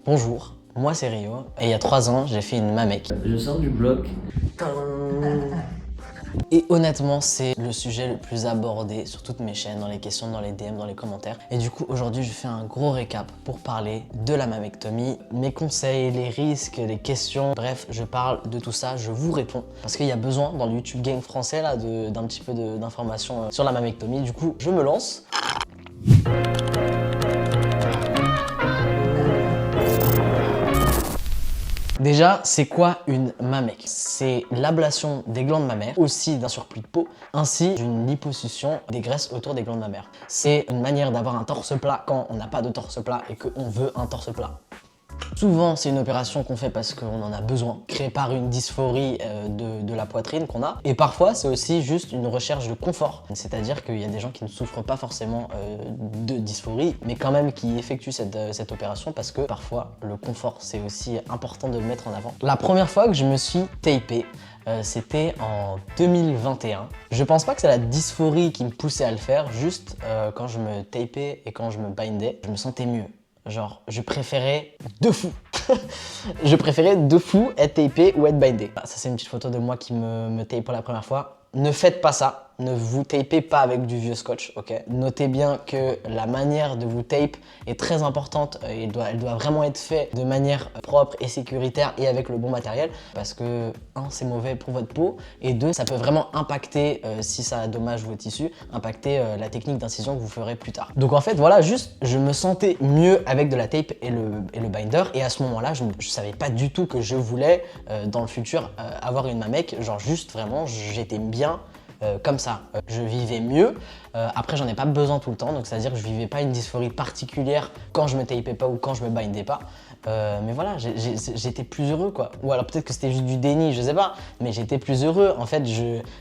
Bonjour, moi c'est Rio, et il y a 3 ans, j'ai fait une mamec. Je sors du bloc. Et honnêtement, c'est le sujet le plus abordé sur toutes mes chaînes, dans les questions, dans les DM, dans les commentaires. Et du coup, aujourd'hui, je fais un gros récap pour parler de la mammectomie, mes conseils, les risques, les questions. Bref, je parle de tout ça, je vous réponds. Parce qu'il y a besoin, dans le YouTube game français, là, d'un petit peu d'informations sur la mammectomie. Du coup, je me lance. Déjà, c'est quoi une mamec? C'est l'ablation des glandes mammaires, aussi d'un surplus de peau, ainsi d'une liposuction des graisses autour des glandes mammaires. C'est une manière d'avoir un torse plat quand on n'a pas de torse plat et qu'on veut un torse plat. Souvent, c'est une opération qu'on fait parce qu'on en a besoin, créée par une dysphorie de la poitrine qu'on a. Et parfois, c'est aussi juste une recherche de confort. C'est-à-dire qu'il y a des gens qui ne souffrent pas forcément de dysphorie, mais quand même qui effectuent cette opération parce que parfois, le confort, c'est aussi important de le mettre en avant. La première fois que je me suis tapé, c'était en 2021. Je pense pas que c'est la dysphorie qui me poussait à le faire, juste quand je me tapais et quand je me bindais, je me sentais mieux. Genre, je préférais de fou. Je préférais de fou être tapé ou être bindé. Ça, c'est une petite photo de moi qui me tape pour la première fois. Ne faites pas ça. Ne vous tapez pas avec du vieux scotch, ok? Notez bien que la manière de vous tape est très importante. Elle doit vraiment être faite de manière propre et sécuritaire et avec le bon matériel. Parce que, un, c'est mauvais pour votre peau. Et deux, ça peut vraiment impacter, si ça dommage vos tissus, impacter la technique d'incision que vous ferez plus tard. Donc en fait, voilà, juste, je me sentais mieux avec de la tape et le binder. Et à ce moment-là, je savais pas du tout que je voulais, dans le futur, avoir une mamec. Genre juste, vraiment, j'étais bien comme ça. Je vivais mieux. Après, j'en ai pas besoin tout le temps, donc c'est-à-dire que je vivais pas une dysphorie particulière quand je me tapais pas ou quand je me bindais pas. Mais voilà, j'étais plus heureux, quoi. Ou alors peut-être que c'était juste du déni, je sais pas, mais j'étais plus heureux. En fait,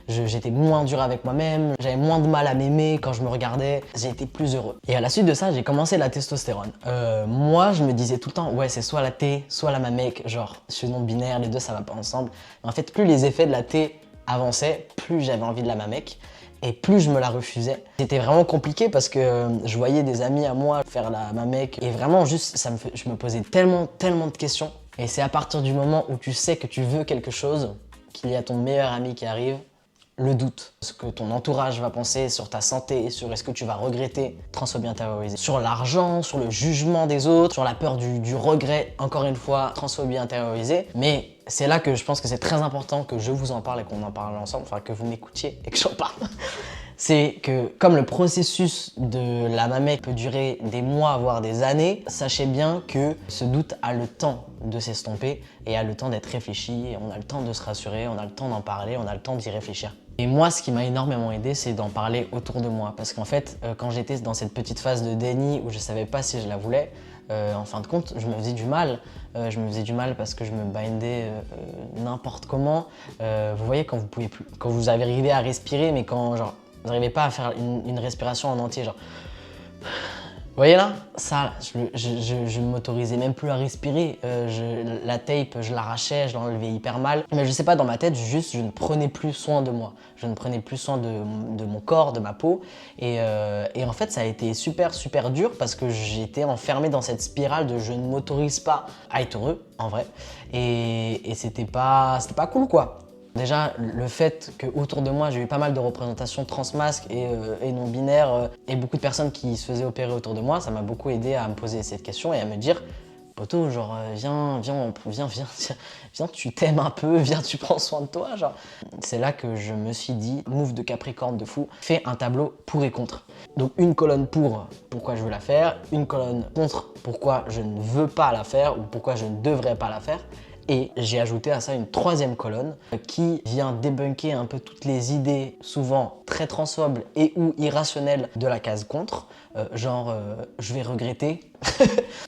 j'étais moins dur avec moi-même, j'avais moins de mal à m'aimer quand je me regardais, j'étais plus heureux. Et à la suite de ça, j'ai commencé la testostérone. Moi, je me disais tout le temps, ouais, c'est soit la T, soit la mamec, genre, je suis non binaire, les deux, ça va pas ensemble. Mais en fait, plus les effets de la T avançait, plus j'avais envie de la mamec et plus je me la refusais. C'était vraiment compliqué parce que je voyais des amis à moi faire la mamec et vraiment juste je me posais tellement de questions. Et c'est à partir du moment où tu sais que tu veux quelque chose qu'il y a ton meilleur ami qui arrive, le doute, ce que ton entourage va penser sur ta santé, sur est-ce que tu vas regretter, transphobie intériorisée, sur l'argent, sur le jugement des autres, sur la peur du regret, encore une fois, transphobie intériorisée. Mais c'est là que je pense que c'est très important que je vous en parle et qu'on en parle ensemble, enfin que vous m'écoutiez et que j'en parle. C'est que comme le processus de la mamec peut durer des mois, voire des années, sachez bien que ce doute a le temps de s'estomper et a le temps d'être réfléchi, et on a le temps de se rassurer, on a le temps d'en parler, on a le temps d'y réfléchir. Et moi, ce qui m'a énormément aidé, c'est d'en parler autour de moi. Parce qu'en fait, quand j'étais dans cette petite phase de déni où je savais pas si je la voulais, en fin de compte, je me faisais du mal. Je me faisais du mal parce que je me bindais n'importe comment. Vous voyez, quand vous pouvez plus, quand vous arrivez à respirer, mais quand genre vous n'arrivez pas à faire une respiration en entier, genre. Vous voyez là? Ça, je m'autorisais même plus à respirer. La tape, je l'arrachais, je l'enlevais hyper mal. Mais je sais pas, dans ma tête, juste, je ne prenais plus soin de moi. Je ne prenais plus soin de mon corps, de ma peau. Et en fait, ça a été super dur parce que j'étais enfermé dans cette spirale de je ne m'autorise pas à être heureux, en vrai. Et c'était pas cool, quoi. Déjà, le fait qu'autour de moi, j'ai eu pas mal de représentations transmasques et non-binaires et beaucoup de personnes qui se faisaient opérer autour de moi, ça m'a beaucoup aidé à me poser cette question et à me dire poto, genre, viens, tu t'aimes un peu, viens, tu prends soin de toi, genre. C'est là que je me suis dit, move de Capricorne de fou, fais un tableau pour et contre. Donc une colonne pour pourquoi je veux la faire, une colonne contre pourquoi je ne veux pas la faire ou pourquoi je ne devrais pas la faire. Et j'ai ajouté à ça une troisième colonne qui vient débunker un peu toutes les idées souvent très transphobes et ou irrationnelles de la case contre, je vais regretter,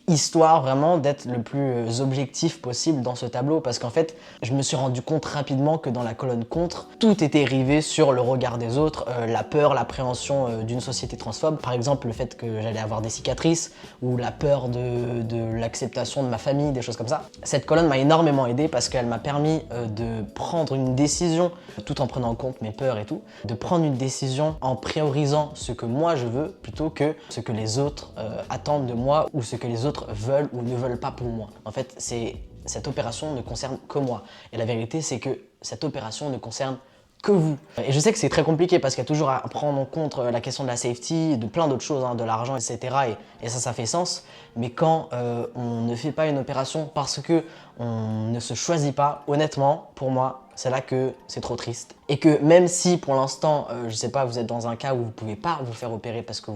histoire vraiment d'être le plus objectif possible dans ce tableau parce qu'en fait je me suis rendu compte rapidement que dans la colonne contre, tout était rivé sur le regard des autres, la peur, l'appréhension d'une société transphobe, par exemple le fait que j'allais avoir des cicatrices ou la peur de l'acceptation de ma famille, des choses comme ça. Cette colonne m'a énormément aidé parce qu'elle m'a permis de prendre une décision tout en prenant en compte mes peurs et tout, de prendre une une décision en priorisant ce que moi je veux plutôt que ce que les autres attendent de moi ou ce que les autres veulent ou ne veulent pas pour moi. En fait, cette opération ne concerne que moi. Et la vérité, c'est que cette opération ne concerne que vous. Et je sais que c'est très compliqué parce qu'il y a toujours à prendre en compte la question de la safety, de plein d'autres choses, hein, de l'argent, etc. Et ça fait sens. Mais quand on ne fait pas une opération parce que on ne se choisit pas, honnêtement, pour moi, c'est là que c'est trop triste. Et que même si pour l'instant, je sais pas, vous êtes dans un cas où vous pouvez pas vous faire opérer parce que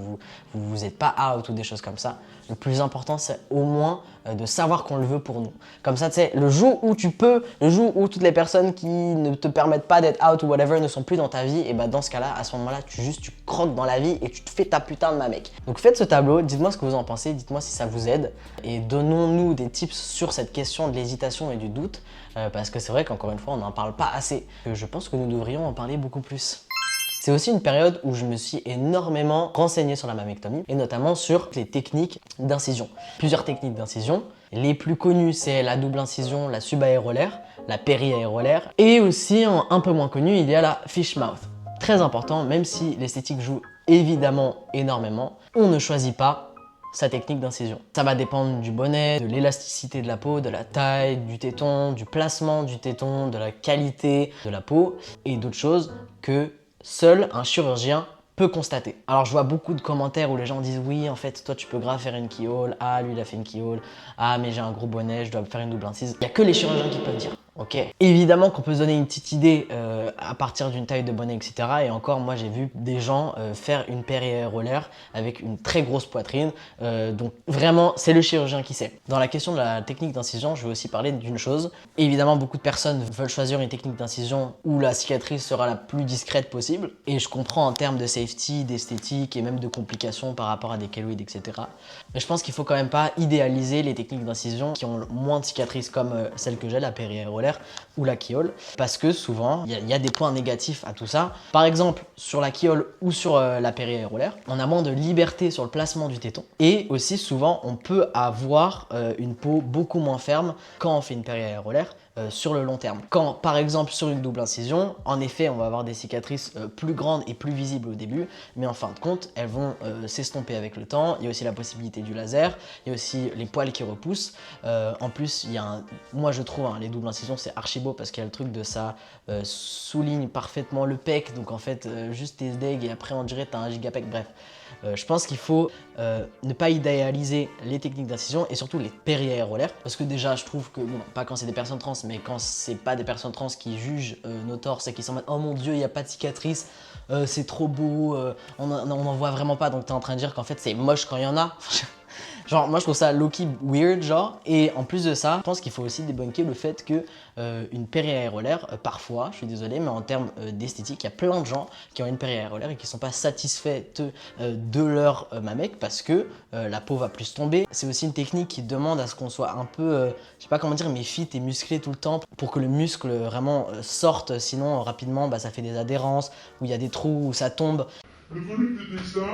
vous êtes pas out ou des choses comme ça, le plus important c'est au moins de savoir qu'on le veut pour nous. Comme ça, tu sais, le jour où tu peux, le jour où toutes les personnes qui ne te permettent pas d'être out ou whatever ne sont plus dans ta vie, et bah dans ce cas-là, à ce moment-là, tu croques dans la vie et tu te fais ta putain de mec. Donc faites ce tableau, dites-moi ce que vous en pensez, dites-moi si ça vous aide et donnons-nous des tips sur cette question de l'hésitation et du doute parce que c'est vrai qu'encore une fois, on n'en parle pas assez. Je pense que nous devrions en parler beaucoup plus. C'est aussi une période où je me suis énormément renseigné sur la mammectomie et notamment sur les techniques d'incision. Plusieurs techniques d'incision. Les plus connues, c'est la double incision, la subaérolaire, la périaérolaire et aussi un peu moins connue, il y a la fish mouth. Très important, même si l'esthétique joue évidemment énormément, on ne choisit pas sa technique d'incision. Ça va dépendre du bonnet, de l'élasticité de la peau, de la taille du téton, du placement du téton, de la qualité de la peau et d'autres choses que seul un chirurgien peut constater. Alors je vois beaucoup de commentaires où les gens disent oui en fait toi tu peux grave faire une keyhole, ah lui il a fait une keyhole, ah mais j'ai un gros bonnet, je dois faire une double incise. Il n'y a que les chirurgiens qui peuvent dire. Ok. Évidemment qu'on peut se donner une petite idée à partir d'une taille de bonnet, etc. Et encore, moi j'ai vu des gens faire une périaérolaire avec une très grosse poitrine. Donc vraiment, c'est le chirurgien qui sait. Dans la question de la technique d'incision, je vais aussi parler d'une chose. Évidemment, beaucoup de personnes veulent choisir une technique d'incision où la cicatrice sera la plus discrète possible. Et je comprends en termes de safety, d'esthétique et même de complications par rapport à des kéloïdes, etc. Mais je pense qu'il faut quand même pas idéaliser les techniques d'incision qui ont moins de cicatrices comme celle que j'ai, la périaérolaire ou la keyhole, parce que souvent il y a des points négatifs à tout ça. Par exemple, sur la keyhole ou sur la périaérolaire, on a moins de liberté sur le placement du téton et aussi souvent on peut avoir une peau beaucoup moins ferme quand on fait une périaérolaire sur le long terme. Quand par exemple sur une double incision, en effet on va avoir des cicatrices plus grandes et plus visibles au début, mais en fin de compte elles vont s'estomper avec le temps. Il y a aussi la possibilité du laser, il y a aussi les poils qui repoussent. En plus il y a moi je trouve les doubles incisions c'est archi beau parce qu'il y a le truc de ça souligne parfaitement le pec, donc en fait juste tes deg et après on dirait que t'as un gigapec, bref. Je pense qu'il faut ne pas idéaliser les techniques d'incision et surtout les périaérolaires parce que déjà je trouve que, bon, pas quand c'est des personnes trans, mais quand c'est pas des personnes trans qui jugent nos torses et qui sont en mode oh mon dieu il n'y a pas de cicatrice, c'est trop beau, on n'en voit vraiment pas, donc t'es en train de dire qu'en fait c'est moche quand il y en a. Genre moi je trouve ça low-key weird genre, et en plus de ça je pense qu'il faut aussi débunker le fait que une périaérolaire parfois, je suis désolé, mais en termes d'esthétique il y a plein de gens qui ont une périaérolaire et qui sont pas satisfaits de leur mamec parce que la peau va plus tomber. C'est aussi une technique qui demande à ce qu'on soit un peu, je sais pas comment dire, mais fit et musclé tout le temps pour que le muscle vraiment sorte, sinon rapidement ça fait des adhérences, où il y a des trous, où ça tombe. Le volume de dessin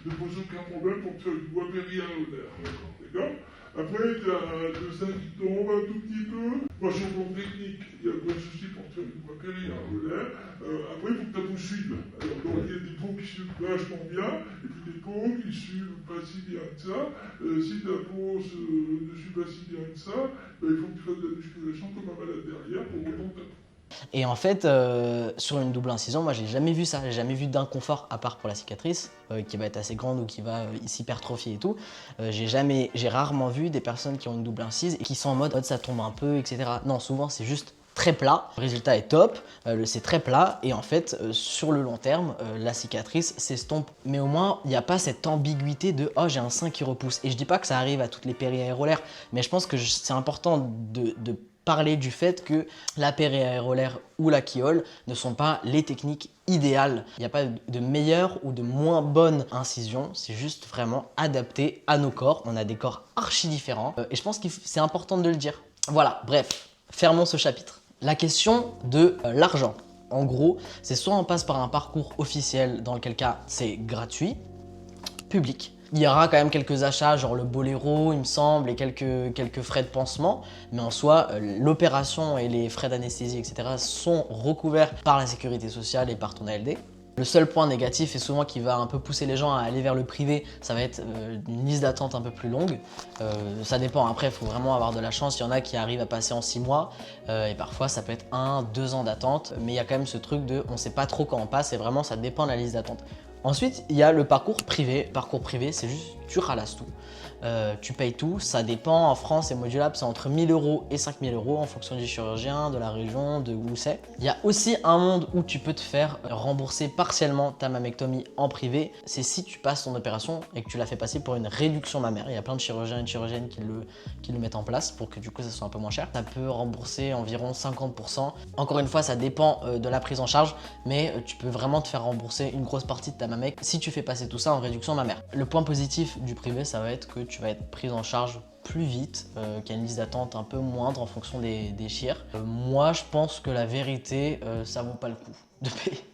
ne pose aucun problème pour que tu vois périaérolaire. D'accord. Après, tu as le sein qui tombe un tout petit peu. Moi, sur le plan technique, il n'y a pas de souci pour faire une voie périaérolaire. Après, il faut que ta peau suive. Alors, donc, il y a des peaux qui suivent vachement bien, et puis des peaux qui suivent pas si bien que ça. Si ta peau ne suit pas si bien que ça, il faut que tu fasses de la musculation comme un malade derrière pour remonter ta peau. Et en fait, sur une double incision, moi j'ai jamais vu ça, j'ai jamais vu d'inconfort à part pour la cicatrice qui va être assez grande ou qui va s'hypertrophier et tout. J'ai rarement vu des personnes qui ont une double incise et qui sont en mode ça tombe un peu, etc. Non, souvent c'est juste très plat, le résultat est top, c'est très plat et en fait sur le long terme la cicatrice s'estompe, mais au moins il n'y a pas cette ambiguïté de oh j'ai un sein qui repousse. Et je dis pas que ça arrive à toutes les périaérolaires, mais je pense que c'est important de parler du fait que la périaérolaire ou la keyhole ne sont pas les techniques idéales. Il n'y a pas de meilleure ou de moins bonne incision, c'est juste vraiment adapté à nos corps. On a des corps archi différents et je pense que c'est important de le dire. Voilà, bref, fermons ce chapitre. La question de l'argent. En gros, c'est soit on passe par un parcours officiel, dans lequel cas c'est gratuit, public. Il y aura quand même quelques achats, genre le boléro, il me semble, et quelques frais de pansement. Mais en soi, l'opération et les frais d'anesthésie, etc. sont recouverts par la sécurité sociale et par ton ALD. Le seul point négatif et souvent qui va un peu pousser les gens à aller vers le privé, ça va être une liste d'attente un peu plus longue. Ça dépend, après il faut vraiment avoir de la chance, il y en a qui arrivent à passer en 6 mois et parfois ça peut être 1-2 ans d'attente, mais il y a quand même ce truc de on sait pas trop quand on passe et vraiment ça dépend de la liste d'attente. Ensuite, il y a le parcours privé. Parcours privé, c'est juste tu ralasses tout. Tu payes tout, ça dépend. En France, c'est modulable, c'est entre 1 000 € et 5 000 € en fonction du chirurgien, de la région, de où c'est. Il y a aussi un monde où tu peux te faire rembourser partiellement ta mammectomie en privé. C'est si tu passes ton opération et que tu l'as fait passer pour une réduction mammaire. Il y a plein de chirurgiens et de chirurgiennes qui le mettent en place pour que du coup ça soit un peu moins cher. Ça peut rembourser environ 50%. Encore une fois, ça dépend de la prise en charge, mais tu peux vraiment te faire rembourser une grosse partie de ta mammec si tu fais passer tout ça en réduction mammaire. Le point positif du privé, ça va être que tu vas être prise en charge plus vite, qu'il y a une liste d'attente un peu moindre en fonction des chires. Moi, je pense que la vérité, ça vaut pas le coup de payer.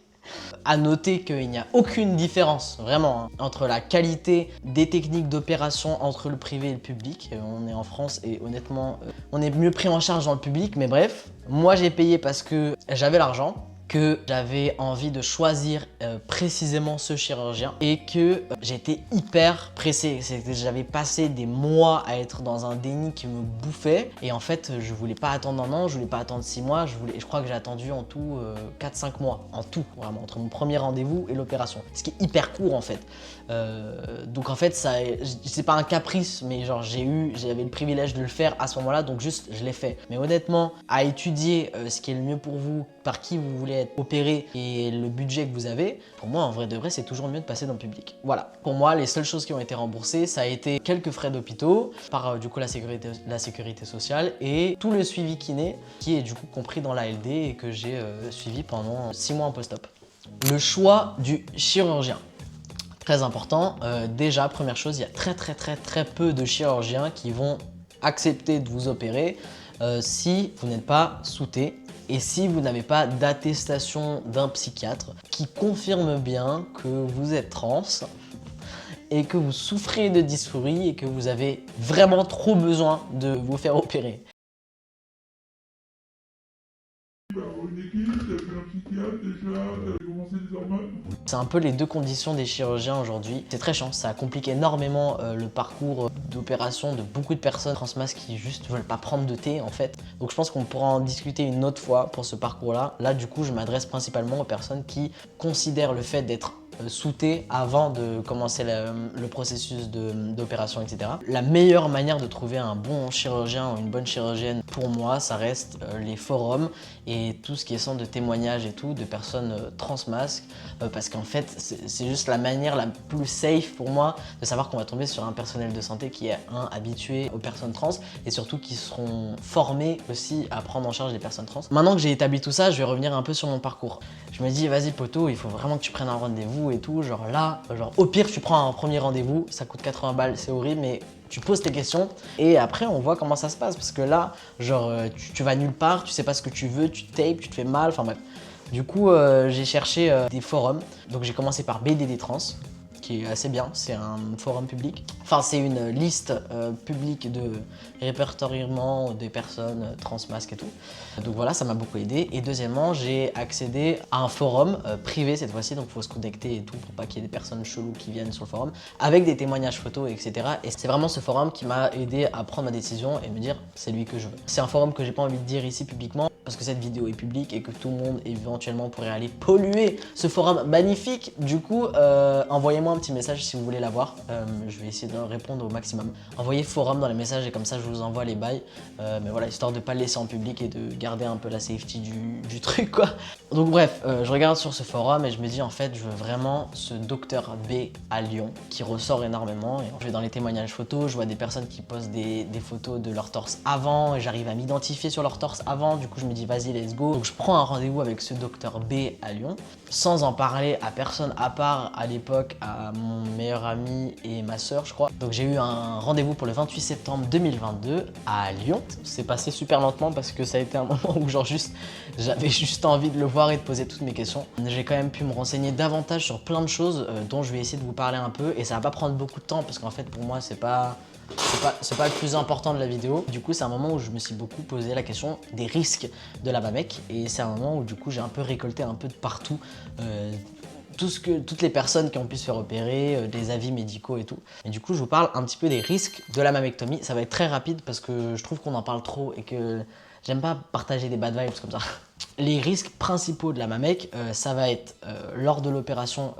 À noter qu'il n'y a aucune différence, vraiment, hein, entre la qualité des techniques d'opération entre le privé et le public. On est en France et honnêtement, on est mieux pris en charge dans le public, mais bref. Moi, j'ai payé parce que j'avais l'argent, que j'avais envie de choisir précisément ce chirurgien et que j'étais hyper pressé. J'avais passé des mois à être dans un déni qui me bouffait et en fait je voulais pas attendre un an, je voulais pas attendre 6 mois, je crois que j'ai attendu en tout 4-5 mois, en tout vraiment, entre mon premier rendez-vous et l'opération, ce qui est hyper court en fait. Donc en fait c'est pas un caprice, mais genre j'avais le privilège de le faire à ce moment-là, donc juste je l'ai fait. Mais honnêtement, à étudier ce qui est le mieux pour vous, par qui vous voulez être opéré et le budget que vous avez, pour moi en vrai de vrai c'est toujours mieux de passer dans le public. Voilà, pour moi les seules choses qui ont été remboursées, ça a été quelques frais d'hôpitaux par du coup la sécurité sociale et tout le suivi kiné qui est du coup compris dans l'ALD et que j'ai suivi pendant 6 mois en post-op. Le choix du chirurgien. Très important, déjà première chose, il y a très peu de chirurgiens qui vont accepter de vous opérer si vous n'êtes pas sous-T et si vous n'avez pas d'attestation d'un psychiatre qui confirme bien que vous êtes trans et que vous souffrez de dysphorie et que vous avez vraiment trop besoin de vous faire opérer. Une équipe, t'as vu un psychiatre déjà, t'as commencé des hormones. C'est un peu les deux conditions des chirurgiens aujourd'hui. C'est très chiant, ça complique énormément le parcours d'opération de beaucoup de personnes transmasques qui juste veulent pas prendre de thé en fait. Donc je pense qu'on pourra en discuter une autre fois pour ce parcours-là. Là du coup je m'adresse principalement aux personnes qui considèrent le fait d'être sous-T avant de commencer le processus d'opération, etc. La meilleure manière de trouver un bon chirurgien ou une bonne chirurgienne pour moi, ça reste les forums et tout ce qui est centre de témoignages et tout de personnes transmasques parce qu'en fait c'est juste la manière la plus safe pour moi de savoir qu'on va tomber sur un personnel de santé qui est habitué aux personnes trans et surtout qui seront formés aussi à prendre en charge les personnes trans. Maintenant que j'ai établi tout ça, je vais revenir un peu sur mon parcours. Je me dis vas-y poto, il faut vraiment que tu prennes un rendez-vous et tout, genre là, au pire tu prends un premier rendez-vous, ça coûte 80 balles, c'est horrible mais tu poses tes questions et après on voit comment ça se passe parce que là, genre tu vas nulle part, tu sais pas ce que tu veux, tu tapes, tu te fais mal, enfin bref. Du coup, j'ai cherché des forums, donc j'ai commencé par BDD Trans, qui est assez bien, c'est un forum public. Enfin, c'est une liste publique de répertoriement des personnes transmasques et tout. Donc voilà, ça m'a beaucoup aidé. Et deuxièmement, j'ai accédé à un forum privé cette fois-ci, donc il faut se connecter et tout pour pas qu'il y ait des personnes cheloues qui viennent sur le forum, avec des témoignages photos, etc. Et c'est vraiment ce forum qui m'a aidé à prendre ma décision et me dire c'est lui que je veux. C'est un forum que j'ai pas envie de dire ici publiquement, parce que cette vidéo est publique et que tout le monde éventuellement pourrait aller polluer ce forum magnifique. Du coup, envoyez-moi un petit message si vous voulez l'avoir. Je vais essayer de répondre au maximum. Envoyez forum dans les messages et comme ça je vous envoie les bails. Mais voilà, histoire de pas le laisser en public et de garder un peu la safety du truc quoi. Donc bref, je regarde sur ce forum et je me dis en fait je veux vraiment ce Dr B à Lyon qui ressort énormément. Et je vais dans les témoignages photos, je vois des personnes qui postent des photos de leur torse avant et j'arrive à m'identifier sur leur torse avant. Du coup je me dis vas-y let's go. Donc je prends un rendez-vous avec ce Dr B à Lyon sans en parler à personne à part à l'époque à mon meilleur ami et ma soeur je crois. Donc j'ai eu un rendez-vous pour le 28 septembre 2022 à Lyon. C'est passé super lentement parce que ça a été un moment où genre j'avais juste envie de le voir et de poser toutes mes questions. J'ai quand même pu me renseigner davantage sur plein de choses dont je vais essayer de vous parler un peu et ça va pas prendre beaucoup de temps parce qu'en fait pour moi c'est pas le plus important de la vidéo. Du coup c'est un moment où je me suis beaucoup posé la question des risques de la mammec et c'est un moment où du coup j'ai un peu récolté un peu de partout toutes les personnes qui ont pu se faire opérer, des avis médicaux et tout. Et du coup, je vous parle un petit peu des risques de la mammectomie. Ça va être très rapide parce que je trouve qu'on en parle trop et que j'aime pas partager des bad vibes comme ça. Les risques principaux de la mamec, ça va être lors de l'opération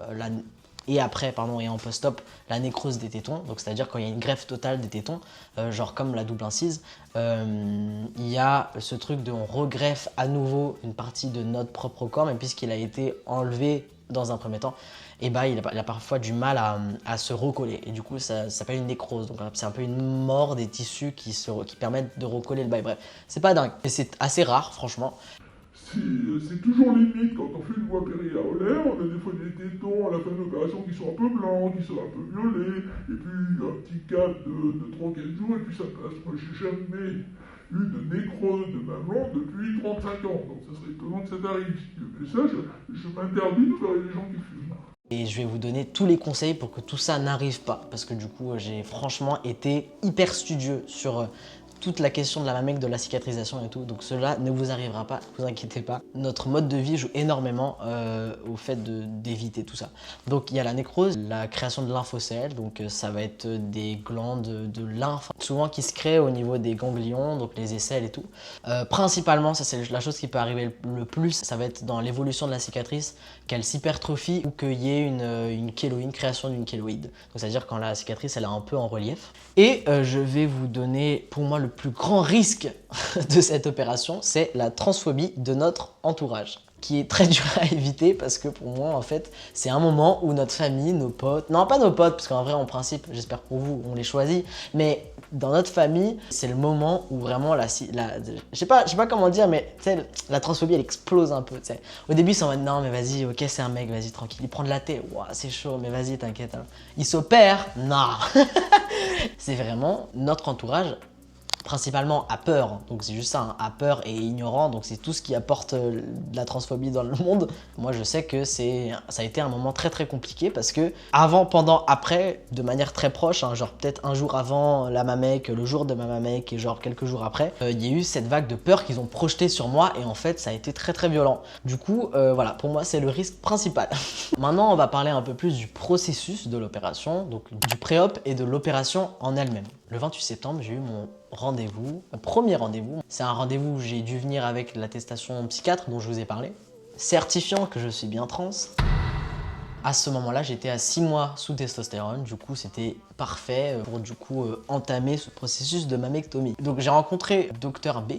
et après, pardon, et en post-op, la nécrose des tétons. Donc c'est-à-dire quand il y a une greffe totale des tétons, genre comme la double incise, il y a ce truc de on regreffe à nouveau une partie de notre propre corps, mais puisqu'il a été enlevé dans un premier temps, et bah, il a parfois du mal à se recoller. Et du coup, ça s'appelle une nécrose. Donc c'est un peu une mort des tissus qui permettent de recoller le bail. Bref, c'est pas dingue. Et c'est assez rare, franchement. C'est toujours limite quand on fait une voie périanéolaire, on a des fois des tétons à la fin de l'opération qui sont un peu blancs, qui sont un peu violets, et puis un petit cap de 3-4 jours, et puis ça passe. Moi, j'ai jamais eu de nécrose de maman depuis 35 ans, donc ça serait étonnant que ça t'arrive. Si tu fais ça, je m'interdis de faire les gens qui fument. Et je vais vous donner tous les conseils pour que tout ça n'arrive pas. Parce que du coup, j'ai franchement été hyper studieux sur toute la question de la mamec, de la cicatrisation et tout. Donc cela ne vous arrivera pas, ne vous inquiétez pas. Notre mode de vie joue énormément au fait d'éviter tout ça. Donc il y a la nécrose, la création de lymphocèles. Donc ça va être des glandes de lymphe, souvent qui se créent au niveau des ganglions, donc les aisselles et tout. Principalement, ça c'est la chose qui peut arriver le plus, ça va être dans l'évolution de la cicatrice, qu'elle s'hypertrophie ou qu'il y ait une kéloïde, une création d'une kéloïde. Donc c'est-à-dire quand la cicatrice elle est un peu en relief. Et je vais vous donner pour moi le plus grand risque de cette opération, c'est la transphobie de notre entourage, qui est très dur à éviter parce que pour moi en fait c'est un moment où notre famille, nos potes, non pas nos potes parce qu'en vrai en principe j'espère pour vous on les choisit, mais dans notre famille c'est le moment où vraiment je sais pas comment dire, mais tu sais la transphobie elle explose un peu, tu sais. Au début c'est en mode non mais vas-y, ok c'est un mec, vas-y tranquille, il prend de la thé, ouah c'est chaud mais vas-y t'inquiète, hein. Il s'opère, non. C'est vraiment notre entourage principalement à peur, donc c'est juste ça, hein, à peur et ignorant, donc c'est tout ce qui apporte de la transphobie dans le monde. Moi je sais que ça a été un moment très compliqué parce que avant, pendant, après, de manière très proche, hein, genre peut-être un jour avant la mamec, le jour de ma mamec et genre quelques jours après, il y a eu cette vague de peur qu'ils ont projetée sur moi et en fait ça a été très violent. Du coup voilà, pour moi c'est le risque principal. Maintenant on va parler un peu plus du processus de l'opération, donc du pré-op et de l'opération en elle-même. Le 28 septembre, j'ai eu mon rendez-vous, mon premier rendez-vous. C'est un rendez-vous où j'ai dû venir avec l'attestation psychiatre dont je vous ai parlé, certifiant que je suis bien trans. À ce moment-là, j'étais à 6 mois sous testostérone, du coup c'était parfait pour du coup entamer ce processus de mammectomie. Donc j'ai rencontré Dr B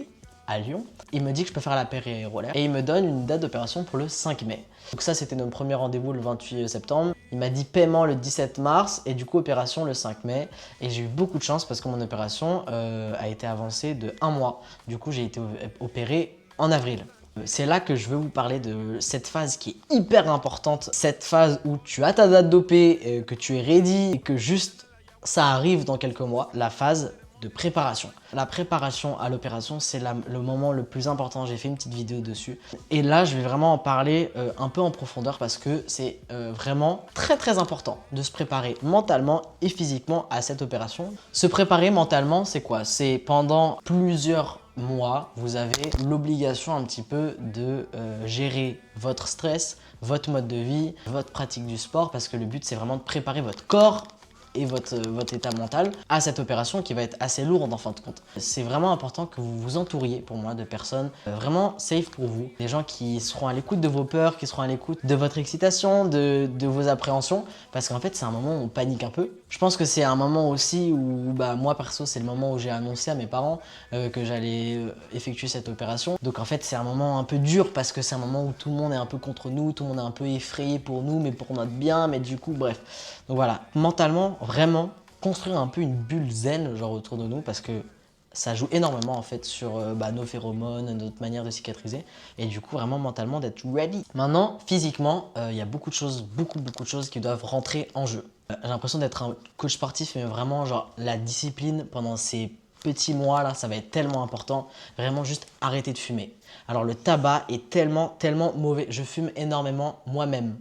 à Lyon, il me dit que je peux faire la périanéolaire et il me donne une date d'opération pour le 5 mai. Donc ça c'était notre premier rendez-vous le 28 septembre. Il m'a dit paiement le 17 mars et du coup opération le 5 mai. Et j'ai eu beaucoup de chance parce que mon opération a été avancée de 1 mois. Du coup j'ai été opéré en avril. C'est là que je veux vous parler de cette phase qui est hyper importante. Cette phase où tu as ta date d'OP, que tu es ready et que juste ça arrive dans quelques mois. La phase de préparation. La préparation à l'opération, c'est le moment le plus important. J'ai fait une petite vidéo dessus. Et là, je vais vraiment en parler un peu en profondeur parce que c'est vraiment très important de se préparer mentalement et physiquement à cette opération. Se préparer mentalement, c'est quoi? C'est pendant plusieurs mois, vous avez l'obligation un petit peu de gérer votre stress, votre mode de vie, votre pratique du sport parce que le but, c'est vraiment de préparer votre corps et votre état mental à cette opération qui va être assez lourde en fin de compte. C'est vraiment important que vous vous entouriez pour moi de personnes vraiment safe pour vous, des gens qui seront à l'écoute de vos peurs, qui seront à l'écoute de votre excitation, de vos appréhensions, parce qu'en fait c'est un moment où on panique un peu. Je pense que c'est un moment aussi où moi perso c'est le moment où j'ai annoncé à mes parents que j'allais effectuer cette opération. Donc en fait c'est un moment un peu dur parce que c'est un moment où tout le monde est un peu contre nous, tout le monde est un peu effrayé pour nous mais pour notre bien, mais du coup bref. Donc voilà, mentalement vraiment construire un peu une bulle zen genre autour de nous parce que ça joue énormément en fait sur nos phéromones, notre manière de cicatriser et du coup vraiment mentalement d'être ready. Maintenant physiquement il y a beaucoup de choses qui doivent rentrer en jeu. J'ai l'impression d'être un coach sportif mais vraiment genre la discipline pendant ces petits mois là ça va être tellement important. Vraiment juste arrêter de fumer. Alors le tabac est tellement mauvais, je fume énormément moi-même.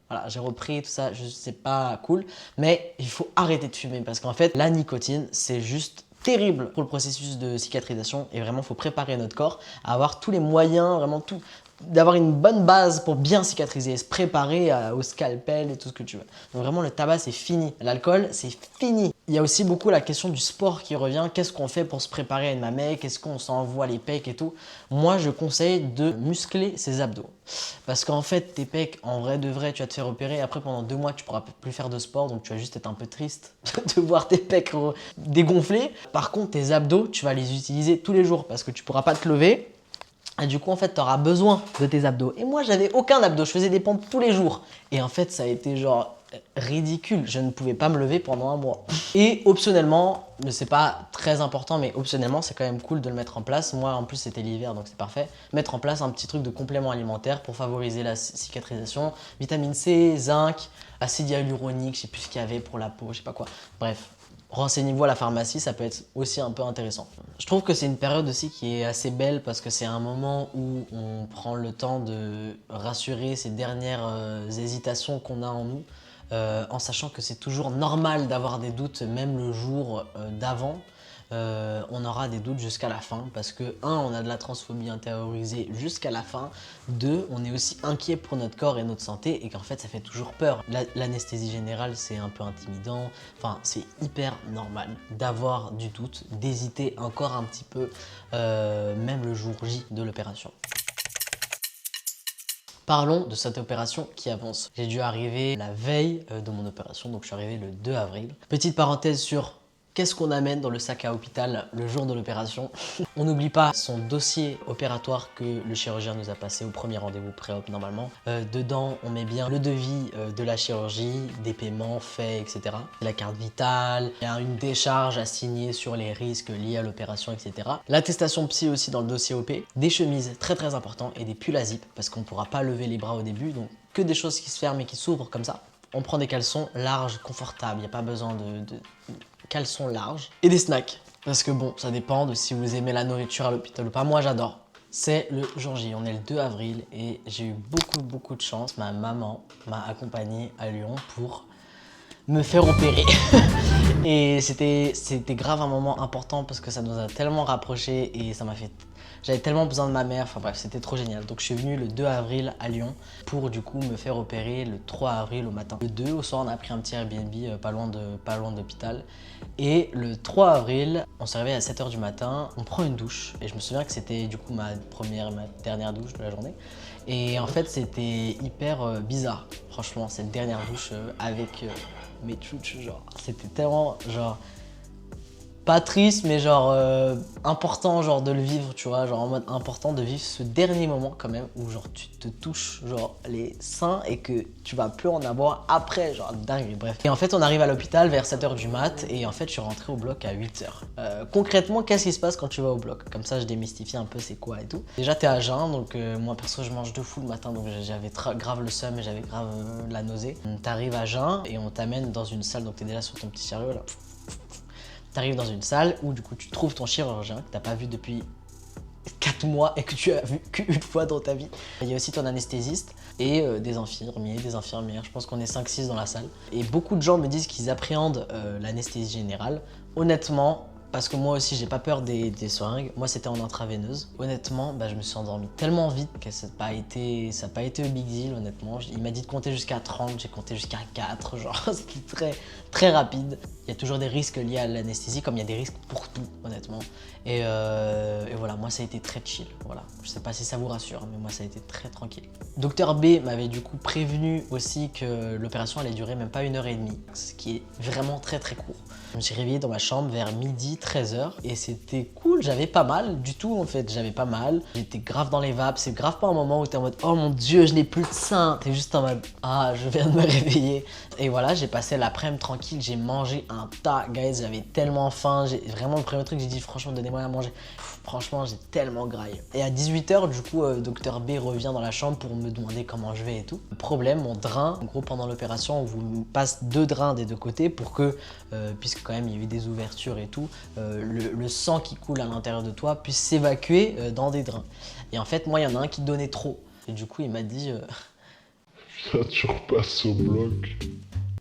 Voilà, j'ai repris tout ça, c'est pas cool, mais il faut arrêter de fumer parce qu'en fait, la nicotine, c'est juste terrible pour le processus de cicatrisation et vraiment, il faut préparer notre corps à avoir tous les moyens, vraiment tout, d'avoir une bonne base pour bien cicatriser, se préparer au scalpel et tout ce que tu veux. Donc vraiment le tabac c'est fini, l'alcool c'est fini. Il y a aussi beaucoup la question du sport qui revient, qu'est-ce qu'on fait pour se préparer à une mamelle, qu'est-ce qu'on s'envoie les pecs et tout. Moi je conseille de muscler ses abdos. Parce qu'en fait tes pecs en vrai de vrai tu vas te faire opérer, après pendant 2 mois tu pourras plus faire de sport, donc tu vas juste être un peu triste de voir tes pecs dégonflés. Par contre tes abdos tu vas les utiliser tous les jours parce que tu pourras pas te lever. Et du coup, en fait, tu auras besoin de tes abdos. Et moi, j'avais aucun abdos. Je faisais des pompes tous les jours. Et en fait, ça a été genre ridicule. Je ne pouvais pas me lever pendant un mois. Et optionnellement, c'est pas très important, mais optionnellement, c'est quand même cool de le mettre en place. Moi, en plus, c'était l'hiver, donc c'est parfait. Mettre en place un petit truc de complément alimentaire pour favoriser la cicatrisation. Vitamine C, zinc, acide hyaluronique, je sais plus ce qu'il y avait pour la peau, je sais pas quoi. Bref. Renseignez-vous à la pharmacie, ça peut être aussi un peu intéressant. Je trouve que c'est une période aussi qui est assez belle parce que c'est un moment où on prend le temps de rassurer ces dernières hésitations qu'on a en nous, en sachant que c'est toujours normal d'avoir des doutes, même le jour d'avant. On aura des doutes jusqu'à la fin parce que 1, on a de la transphobie intériorisée jusqu'à la fin, 2, on est aussi inquiet pour notre corps et notre santé et qu'en fait ça fait toujours peur. L'anesthésie générale c'est un peu intimidant, enfin c'est hyper normal d'avoir du doute, d'hésiter encore un petit peu, même le jour J de l'opération. Parlons de cette opération qui avance. J'ai dû arriver la veille de mon opération, donc je suis arrivé le 2 avril. Petite parenthèse sur qu'est-ce qu'on amène dans le sac à hôpital le jour de l'opération. On n'oublie pas son dossier opératoire que le chirurgien nous a passé au premier rendez-vous pré-op normalement. Dedans, on met bien le devis de la chirurgie, des paiements faits, etc. La carte vitale, il y a une décharge à signer sur les risques liés à l'opération, etc. L'attestation psy aussi dans le dossier OP. Des chemises très important et des pulls à zip parce qu'on ne pourra pas lever les bras au début. Donc que des choses qui se ferment et qui s'ouvrent comme ça. On prend des caleçons larges, confortables, il n'y a pas besoin de caleçons larges. Et des snacks, parce que bon, ça dépend de si vous aimez la nourriture à l'hôpital ou pas. Moi, j'adore. C'est le jour J, on est le 2 avril et j'ai eu beaucoup de chance. Ma maman m'a accompagné à Lyon pour me faire opérer. Et c'était grave un moment important parce que ça nous a tellement rapprochés et ça m'a fait... J'avais tellement besoin de ma mère, enfin bref, c'était trop génial. Donc je suis venu le 2 avril à Lyon pour du coup me faire opérer le 3 avril au matin. Le 2 au soir, on a pris un petit Airbnb pas loin de l'hôpital. Et le 3 avril, on s'est réveillé à 7 h du matin, on prend une douche. Et je me souviens que c'était du coup ma dernière douche de la journée. Et en fait, c'était hyper bizarre, franchement, cette dernière douche avec mes tchouches, genre, c'était tellement, genre, pas triste, mais genre important genre de le vivre, tu vois, genre en mode important de vivre ce dernier moment quand même où genre tu te touches genre les seins et que tu vas plus en avoir après, genre dingue, bref. Et en fait on arrive à l'hôpital vers 7 h du mat et en fait je suis rentré au bloc à 8 h. Concrètement, qu'est-ce qui se passe quand tu vas au bloc? Comme ça je démystifie un peu c'est quoi et tout. Déjà t'es à jeun, donc moi perso je mange de fou le matin, donc j'avais grave le seum et j'avais grave la nausée. T'arrives à jeun et on t'amène dans une salle, donc t'es déjà sur ton petit chariot là. T'arrives dans une salle où du coup tu trouves ton chirurgien que t'as pas vu depuis 4 mois et que tu as vu qu'une fois dans ta vie. Il y a aussi ton anesthésiste et des infirmiers, des infirmières. Je pense qu'on est 5-6 dans la salle. Et beaucoup de gens me disent qu'ils appréhendent l'anesthésie générale. Honnêtement, parce que moi aussi j'ai pas peur des seringues, moi c'était en intraveineuse. Honnêtement, bah, je me suis endormi tellement vite que ça n'a pas été un big deal honnêtement. Il m'a dit de compter jusqu'à 30, j'ai compté jusqu'à 4, genre c'était très rapide. Il y a toujours des risques liés à l'anesthésie comme il y a des risques pour tout honnêtement. Et voilà, moi ça a été très chill, voilà. Je sais pas si ça vous rassure, mais moi ça a été très tranquille. Docteur B m'avait du coup prévenu aussi que l'opération allait durer même pas 1 h 30, ce qui est vraiment très court. Je me suis réveillé dans ma chambre vers midi, 13 h et c'était cool, j'avais pas mal du tout en fait, j'avais pas mal. J'étais grave dans les vapes, c'est grave pas un moment où t'es en mode oh mon dieu je n'ai plus de sein, t'es juste en mode ah je viens de me réveiller. Et voilà, j'ai passé l'après-midi tranquille, j'ai mangé un tas, guys, j'avais tellement faim, vraiment le premier truc j'ai dit franchement donnez-moi à manger. Franchement, j'ai tellement graillé. Et à 18 h, du coup, Docteur B revient dans la chambre pour me demander comment je vais et tout. Le problème, mon drain, en gros, pendant l'opération, on vous passe 2 drains des 2 côtés pour que, puisque quand même il y a eu des ouvertures et tout, le sang qui coule à l'intérieur de toi puisse s'évacuer dans des drains. Et en fait, moi, il y en a un qui donnait trop. Et du coup, il m'a dit... Ça, tu repasses au bloc.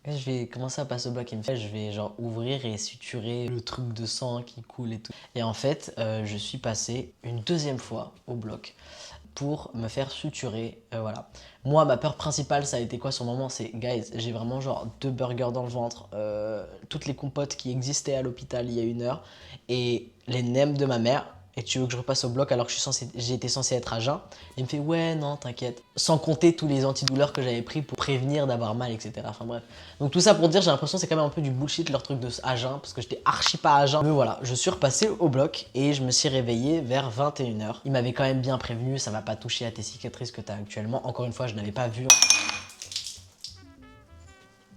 Je vais commencer à passer au bloc, il me fait, je vais genre ouvrir et suturer le truc de sang qui coule et tout. Et en fait, je suis passé une 2e fois au bloc. pour me faire suturer, voilà. Moi, ma peur principale, ça a été quoi sur le moment? C'est, guys, j'ai vraiment genre 2 burgers dans le ventre, toutes les compotes qui existaient à l'hôpital il y a 1 heure, et les nems de ma mère. Et tu veux que je repasse au bloc alors que j'ai été censé être à jeun? Il me fait ouais, non, t'inquiète. Sans compter tous les antidouleurs que j'avais pris pour prévenir d'avoir mal, etc. Enfin bref. Donc tout ça pour dire, j'ai l'impression que c'est quand même un peu du bullshit leur truc de à jeun, parce que j'étais archi pas à jeun. Mais voilà, je suis repassé au bloc et je me suis réveillé vers 21 h. Il m'avait quand même bien prévenu, ça va pas toucher à tes cicatrices que tu as actuellement. Encore une fois, je n'avais pas vu.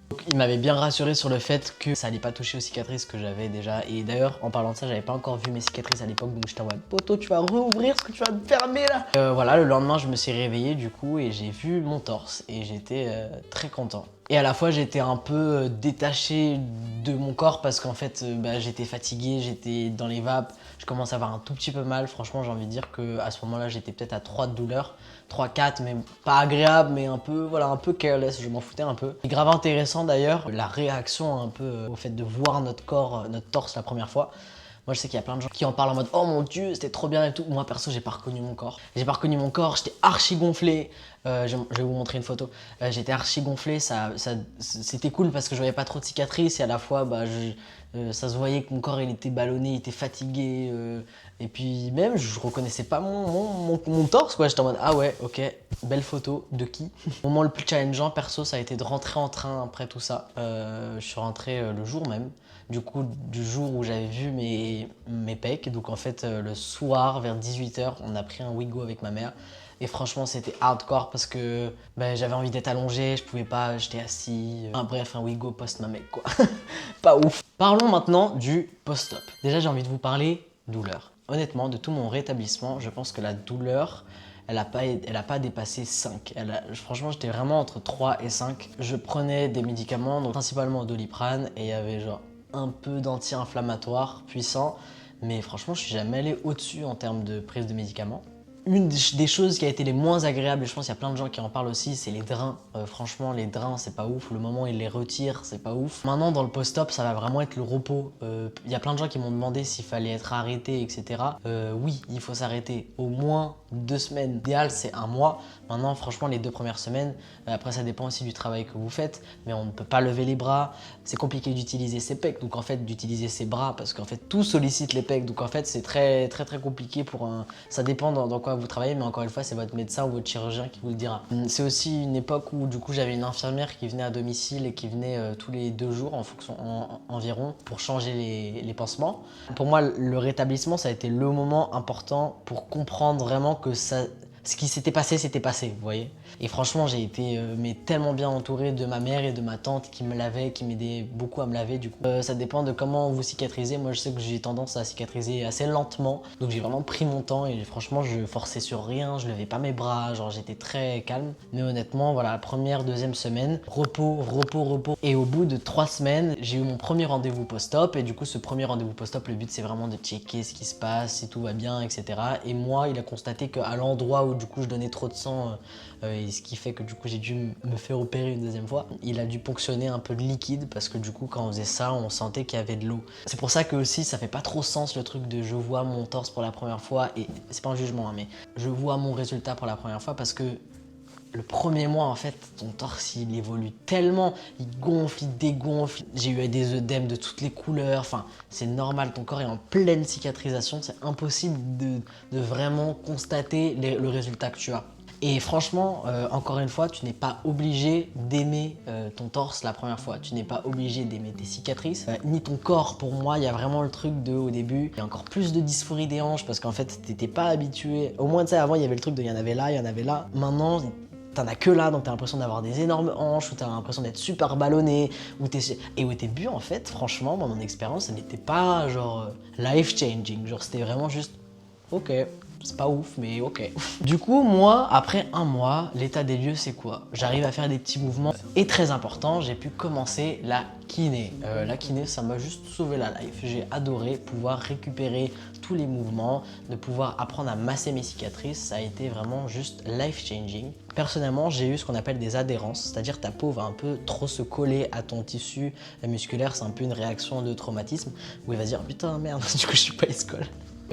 Donc, il m'avait bien rassuré sur le fait que ça allait pas toucher aux cicatrices que j'avais déjà. Et d'ailleurs, en parlant de ça, j'avais pas encore vu mes cicatrices à l'époque, donc j'étais en mode poto, tu vas rouvrir ce que tu vas me fermer là. Voilà, le lendemain, je me suis réveillé du coup et j'ai vu mon torse et j'étais très content. Et à la fois, j'étais un peu détaché de mon corps parce qu'en fait, j'étais fatigué, j'étais dans les vapes, je commence à avoir un tout petit peu mal. Franchement, j'ai envie de dire qu'à ce moment-là, j'étais peut-être à 3 de douleur. 3-4, mais pas agréable, mais un peu, voilà, un peu careless, je m'en foutais un peu. Et grave intéressant d'ailleurs, la réaction un peu au fait de voir notre corps, notre torse la première fois. Moi, je sais qu'il y a plein de gens qui en parlent en mode « Oh mon Dieu, c'était trop bien et tout ». Moi, perso, j'ai pas reconnu mon corps. J'ai pas reconnu mon corps, j'étais archi gonflé. Je vais vous montrer une photo. J'étais archi gonflé, c'était cool parce que je voyais pas trop de cicatrices et à la fois, ça se voyait que mon corps, il était ballonné, il était fatigué. Et puis même, je reconnaissais pas mon torse, quoi. J'étais en mode « Ah ouais, ok, belle photo, de qui ?» Le moment le plus challengeant, perso, ça a été de rentrer en train après tout ça. Je suis rentré le jour même. Du coup, du jour où j'avais vu mes pecs. Donc en fait, le soir, vers 18 h, on a pris un Wigo avec ma mère. Et franchement, c'était hardcore parce que j'avais envie d'être allongé, je pouvais pas, j'étais assis. Bref, un Wigo post-mamec, quoi. Pas ouf. Parlons maintenant du post-op. Déjà, j'ai envie de vous parler douleur. Honnêtement, de tout mon rétablissement, je pense que la douleur, elle a pas dépassé 5. Franchement, j'étais vraiment entre 3 et 5. Je prenais des médicaments, donc principalement Doliprane, et il y avait genre un peu d'anti-inflammatoire puissant. Mais franchement, je suis jamais allé au-dessus en termes de prise de médicaments. Une des choses qui a été les moins agréables, et je pense qu'il y a plein de gens qui en parlent aussi, c'est les drains. Franchement, les drains, c'est pas ouf. Le moment où ils les retirent, c'est pas ouf. Maintenant, dans le post-op, ça va vraiment être le repos. Il y a plein de gens qui m'ont demandé s'il fallait être arrêté, etc. Oui, il faut s'arrêter au moins 2 semaines. L'idéal, c'est 1 mois. Maintenant, franchement, les 2 premières semaines, après, ça dépend aussi du travail que vous faites, mais on ne peut pas lever les bras. C'est compliqué d'utiliser ses pecs, donc en fait, d'utiliser ses bras, parce qu'en fait, tout sollicite les pecs. Donc en fait, c'est très, très, très compliqué pour un... Ça dépend dans quoi vous travaillez, mais encore une fois, c'est votre médecin ou votre chirurgien qui vous le dira. C'est aussi une époque où, du coup, j'avais une infirmière qui venait à domicile et qui venait tous les 2 jours, en fonction, environ, pour changer les pansements. Pour moi, le rétablissement, ça a été le moment important pour comprendre vraiment que ce qui s'était passé, vous voyez. Et franchement, j'ai été tellement bien entouré de ma mère et de ma tante qui me lavaient, qui m'aidaient beaucoup à me laver. Du coup, ça dépend de comment vous cicatrisez. Moi, je sais que j'ai tendance à cicatriser assez lentement. Donc, j'ai vraiment pris mon temps et franchement, je forçais sur rien. Je levais pas mes bras. Genre, j'étais très calme. Mais honnêtement, voilà, la première, 2e semaine, repos, repos, repos. Et au bout de 3 semaines, j'ai eu mon premier rendez-vous post-op. Et du coup, ce premier rendez-vous post-op, le but, c'est vraiment de checker ce qui se passe, si tout va bien, etc. Et moi, il a constaté qu'à l'endroit où du coup, je donnais trop de sang, et ce qui fait que du coup j'ai dû me faire opérer une 2e fois. Il a dû ponctionner un peu de liquide parce que du coup quand on faisait ça, on sentait qu'il y avait de l'eau. C'est pour ça que aussi ça fait pas trop sens le truc de je vois mon torse pour la première fois, et c'est pas un jugement hein, mais je vois mon résultat pour la première fois parce que le premier mois, en fait, ton torse, il évolue tellement, il gonfle, il dégonfle. J'ai eu des œdèmes de toutes les couleurs, enfin, c'est normal, ton corps est en pleine cicatrisation, c'est impossible de vraiment constater le résultat que tu as. Et franchement, encore une fois, tu n'es pas obligé d'aimer ton torse la première fois. Tu n'es pas obligé d'aimer tes cicatrices, ni ton corps. Pour moi, il y a vraiment le truc de, au début, il y a encore plus de dysphorie des hanches parce qu'en fait, t'étais pas habitué. Au moins, tu sais, avant, il y avait le truc de, il y en avait là, il y en avait là. Maintenant, t'en as que là, donc t'as l'impression d'avoir des énormes hanches, ou t'as l'impression d'être super ballonné, et au début, en fait, franchement, moi, mon expérience, elle n'était pas genre life-changing. Genre, c'était vraiment juste, ok. C'est pas ouf, mais ok. Du coup, moi, après 1 mois, l'état des lieux, c'est quoi? J'arrive à faire des petits mouvements. Et très important, j'ai pu commencer la kiné. La kiné, ça m'a juste sauvé la life. J'ai adoré pouvoir récupérer tous les mouvements, de pouvoir apprendre à masser mes cicatrices. Ça a été vraiment juste life-changing. Personnellement, j'ai eu ce qu'on appelle des adhérences, c'est-à-dire ta peau va un peu trop se coller à ton tissu musculaire. C'est un peu une réaction de traumatisme où il va se dire « Putain, merde, du coup, je suis pas escole ».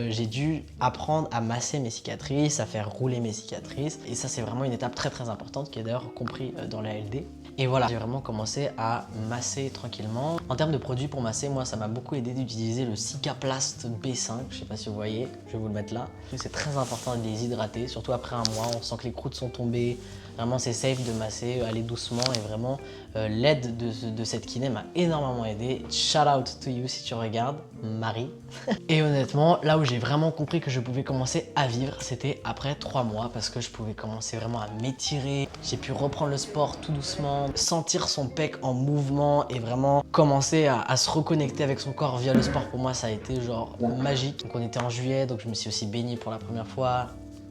J'ai dû apprendre à masser mes cicatrices, à faire rouler mes cicatrices. Et ça, c'est vraiment une étape très très importante qui est d'ailleurs compris dans la LD. Et voilà, j'ai vraiment commencé à masser tranquillement. En termes de produits pour masser, moi, ça m'a beaucoup aidé d'utiliser le Cicaplast B5. Je sais pas si vous voyez, je vais vous le mettre là. C'est très important de les hydrater, surtout après un mois. On sent que les croûtes sont tombées. Vraiment, c'est safe de masser, aller doucement. Et vraiment, l'aide de cette kiné m'a énormément aidé. Shout out to you si tu regardes, Marie. Et honnêtement, là où j'ai vraiment compris que je pouvais commencer à vivre, c'était après 3 mois parce que je pouvais commencer vraiment à m'étirer. J'ai pu reprendre le sport tout doucement, sentir son pec en mouvement et vraiment commencer à se reconnecter avec son corps via le sport. Pour moi, ça a été genre magique. Donc on était en juillet, donc je me suis aussi baigné pour la première fois.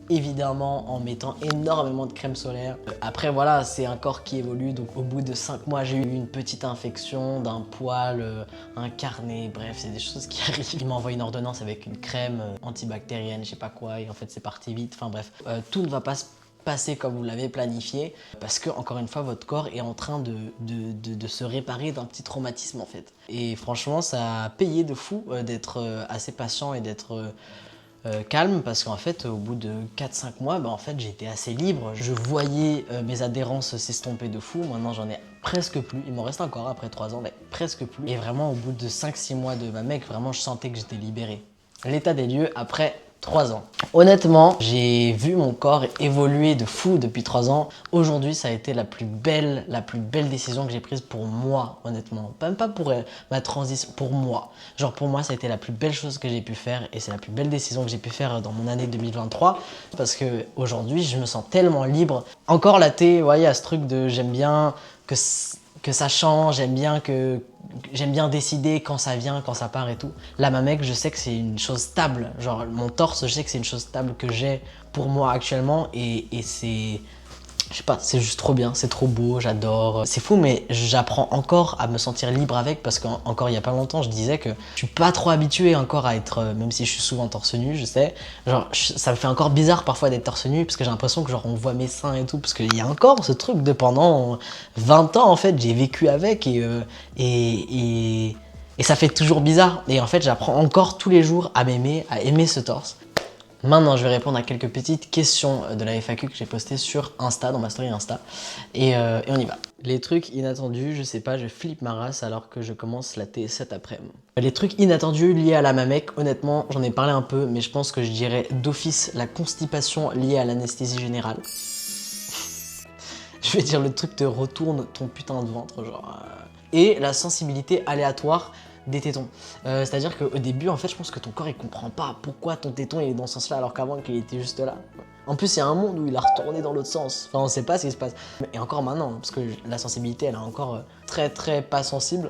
Évidemment en mettant énormément de crème solaire. Après voilà, c'est un corps qui évolue, donc au bout de 5 mois j'ai eu une petite infection d'un poil, un carnet, bref c'est des choses qui arrivent. Il m'a envoyé une ordonnance avec une crème antibactérienne, je sais pas quoi, et en fait c'est parti vite, enfin bref. Tout ne va pas se passer comme vous l'avez planifié parce que encore une fois votre corps est en train de se réparer d'un petit traumatisme en fait. Et franchement ça a payé de fou d'être assez patient et d'être calme parce qu'en fait au bout de 4-5 mois en fait j'étais assez libre, je voyais mes adhérences s'estomper de fou. Maintenant j'en ai presque plus, il m'en reste encore après 3 ans mais presque plus, et vraiment au bout de 5-6 mois de ma mec, vraiment je sentais que j'étais libéré. L'état des lieux après 3 ans. Honnêtement, j'ai vu mon corps évoluer de fou depuis 3 ans. Aujourd'hui, ça a été la plus belle décision que j'ai prise pour moi, honnêtement. Même pas pour ma transition, pour moi. Genre pour moi, ça a été la plus belle chose que j'ai pu faire et c'est la plus belle décision que j'ai pu faire dans mon année 2023 parce que aujourd'hui, je me sens tellement libre. Encore là, vous voyez, à ce truc de j'aime bien que ça change, j'aime bien décider quand ça vient, quand ça part et tout. Là, ma mec, je sais que c'est une chose stable. Genre, mon torse, je sais que c'est une chose stable que j'ai pour moi actuellement et c'est... Je sais pas, c'est juste trop bien, c'est trop beau, j'adore. C'est fou, mais j'apprends encore à me sentir libre avec parce qu'encore il y a pas longtemps, je disais que je suis pas trop habitué encore à être, même si je suis souvent torse nu, je sais. Genre, ça me fait encore bizarre parfois d'être torse nu parce que j'ai l'impression que genre on voit mes seins et tout. Parce qu'il y a encore ce truc de pendant 20 ans en fait, j'ai vécu avec et ça fait toujours bizarre. Et en fait, j'apprends encore tous les jours à m'aimer, à aimer ce torse. Maintenant, je vais répondre à quelques petites questions de la FAQ que j'ai postées sur Insta, dans ma story Insta. Et on y va. Les trucs inattendus, je sais pas, je flippe ma race alors que je commence la T cet après-midi. Les trucs inattendus liés à la Mamec, honnêtement, j'en ai parlé un peu, mais je pense que je dirais d'office la constipation liée à l'anesthésie générale. Je vais dire le truc te retourne ton putain de ventre, genre... Et la sensibilité aléatoire des tétons. C'est-à-dire qu'au début, en fait, je pense que ton corps, il comprend pas pourquoi ton téton il est dans ce sens-là alors qu'avant qu'il était juste là. En plus, il y a un monde où il a retourné dans l'autre sens. Enfin, on sait pas ce qui se passe. Et encore maintenant, parce que la sensibilité, elle est encore très pas sensible.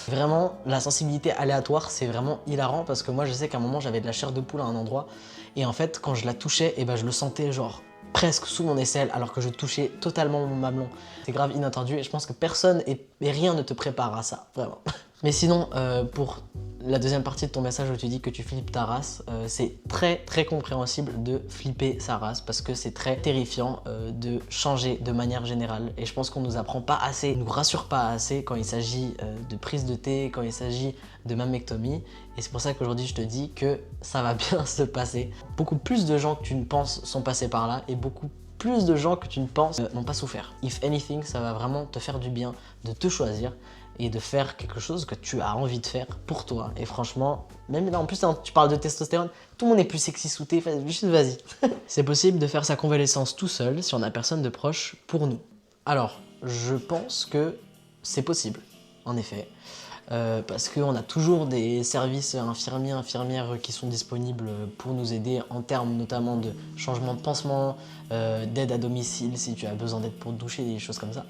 Vraiment, la sensibilité aléatoire, c'est vraiment hilarant parce que moi, je sais qu'à un moment, j'avais de la chair de poule à un endroit. Et en fait, quand je la touchais, je le sentais genre presque sous mon aisselle alors que je touchais totalement mon mamelon. C'est grave inattendu et je pense que personne et rien ne te prépare à ça, vraiment. Mais sinon, pour la deuxième partie de ton message où tu dis que tu flippes ta race, c'est très compréhensible de flipper sa race parce que c'est très terrifiant de changer de manière générale. Et je pense qu'on nous apprend pas assez, nous rassure pas assez quand il s'agit de prise de thé, quand il s'agit de mammectomie. Et c'est pour ça qu'aujourd'hui je te dis que ça va bien se passer. Beaucoup plus de gens que tu ne penses sont passés par là et beaucoup plus de gens que tu ne penses n'ont pas souffert. If anything, ça va vraiment te faire du bien de te choisir et de faire quelque chose que tu as envie de faire pour toi. Et franchement, même là en plus tu parles de testostérone, tout le monde est plus sexy sous tes, juste vas-y. C'est possible de faire sa convalescence tout seul si on n'a personne de proche pour nous. Alors, je pense que c'est possible, en effet. Parce qu'on a toujours des services infirmiers, infirmières qui sont disponibles pour nous aider en termes notamment de changement de pansement, d'aide à domicile si tu as besoin d'aide pour te doucher, des choses comme ça.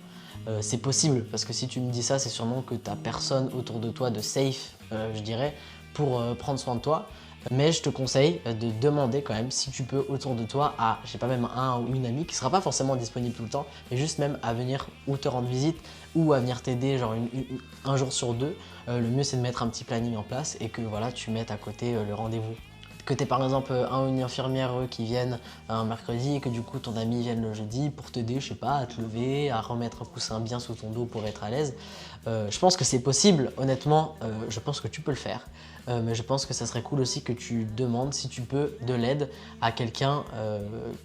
C'est possible parce que si tu me dis ça, c'est sûrement que tu n'as personne autour de toi de safe, je dirais, pour prendre soin de toi. Mais je te conseille de demander quand même si tu peux autour de toi à, je sais pas, même un ou une amie qui sera pas forcément disponible tout le temps, mais juste même à venir ou te rendre visite ou à venir t'aider genre un jour sur deux. Le mieux c'est de mettre un petit planning en place et que voilà, tu mettes à côté le rendez-vous que tu es par exemple un ou une infirmière qui viennent un mercredi et que du coup ton ami vienne le jeudi pour t'aider, je sais pas, à te lever, à remettre un coussin bien sous ton dos pour être à l'aise. Je pense que c'est possible, honnêtement, je pense que tu peux le faire. Mais je pense que ça serait cool aussi que tu demandes si tu peux de l'aide à quelqu'un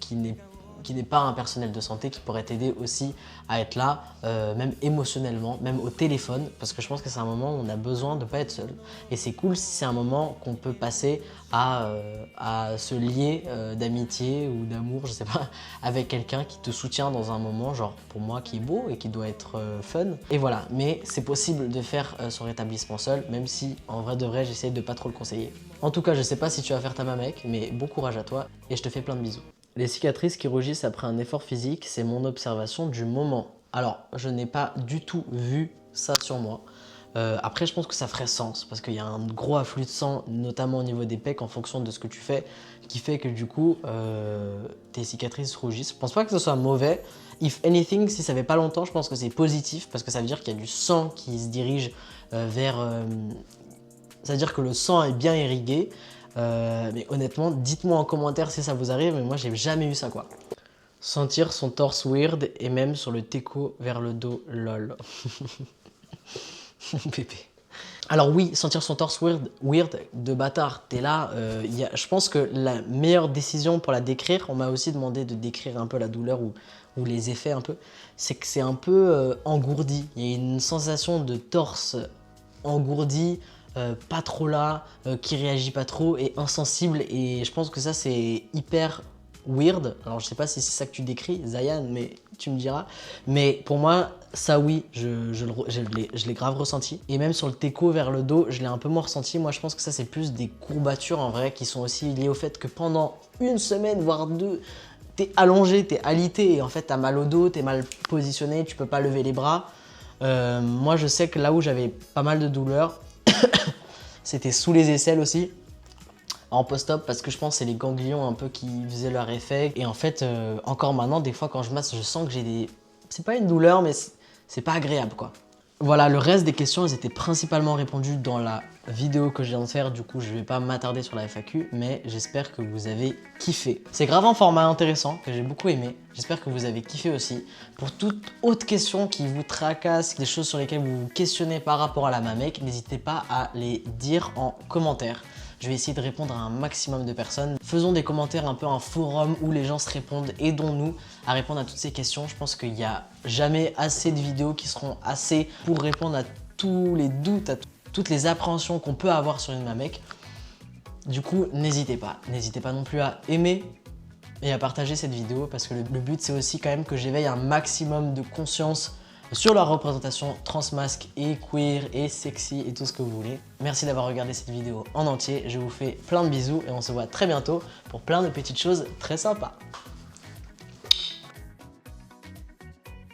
qui n'est pas un personnel de santé, qui pourrait t'aider aussi à être là, même émotionnellement, même au téléphone, parce que je pense que c'est un moment où on a besoin de ne pas être seul. Et c'est cool si c'est un moment qu'on peut passer à se lier d'amitié ou d'amour, je sais pas, avec quelqu'un qui te soutient dans un moment, genre pour moi, qui est beau et qui doit être fun. Et voilà, mais c'est possible de faire son rétablissement seul, même si en vrai de vrai, j'essaie de pas trop le conseiller. En tout cas, je sais pas si tu vas faire ta mamec, mais bon courage à toi et je te fais plein de bisous. Les cicatrices qui rougissent après un effort physique, c'est mon observation du moment. Alors, je n'ai pas du tout vu ça sur moi. Après, je pense que ça ferait sens parce qu'il y a un gros afflux de sang, notamment au niveau des pecs, en fonction de ce que tu fais, qui fait que du coup, tes cicatrices rougissent. Je pense pas que ce soit mauvais. If anything, si ça fait pas longtemps, je pense que c'est positif parce que ça veut dire qu'il y a du sang qui se dirige vers... ça veut dire que le sang est bien irrigué. Mais honnêtement, dites-moi en commentaire si ça vous arrive, mais moi j'ai jamais eu ça quoi. Sentir son torse weird et même sur le teco vers le dos, lol. Pépé. Alors oui, sentir son torse weird de bâtard, t'es là, je pense que la meilleure décision pour la décrire, on m'a aussi demandé de décrire un peu la douleur ou les effets un peu, c'est que c'est un peu engourdi, il y a une sensation de torse engourdi, pas trop là, qui réagit pas trop et insensible, et je pense que ça c'est hyper weird. Alors je sais pas si c'est ça que tu décris, Zayan, mais tu me diras. Mais pour moi, ça oui, je l'ai grave ressenti. Et même sur le teco vers le dos, je l'ai un peu moins ressenti. Moi je pense que ça c'est plus des courbatures en vrai qui sont aussi liées au fait que pendant une semaine, voire deux, t'es allongé, t'es alité et en fait t'as mal au dos, t'es mal positionné, tu peux pas lever les bras. Moi je sais que là où j'avais pas mal de douleurs, c'était sous les aisselles aussi, en post-op, parce que je pense que c'est les ganglions un peu qui faisaient leur effet. Et en fait, encore maintenant, des fois quand je masse, je sens que j'ai des... C'est pas une douleur, mais c'est pas agréable quoi. Voilà, le reste des questions, elles étaient principalement répondues dans la vidéo que je viens de faire. Du coup, je vais pas m'attarder sur la FAQ, mais j'espère que vous avez kiffé. C'est grave un format intéressant que j'ai beaucoup aimé. J'espère que vous avez kiffé aussi. Pour toute autre question qui vous tracasse, des choses sur lesquelles vous vous questionnez par rapport à la mamec, n'hésitez pas à les dire en commentaire. Je vais essayer de répondre à un maximum de personnes. Faisons des commentaires, un peu un forum où les gens se répondent. Aidons-nous à répondre à toutes ces questions. Je pense qu'il n'y a jamais assez de vidéos qui seront assez pour répondre à tous les doutes, à toutes les appréhensions qu'on peut avoir sur une mamec. Du coup, n'hésitez pas. N'hésitez pas non plus à aimer et à partager cette vidéo parce que le but, c'est aussi quand même que j'éveille un maximum de conscience sur la représentation transmasque et queer et sexy et tout ce que vous voulez. Merci d'avoir regardé cette vidéo en entier. Je vous fais plein de bisous et on se voit très bientôt pour plein de petites choses très sympas.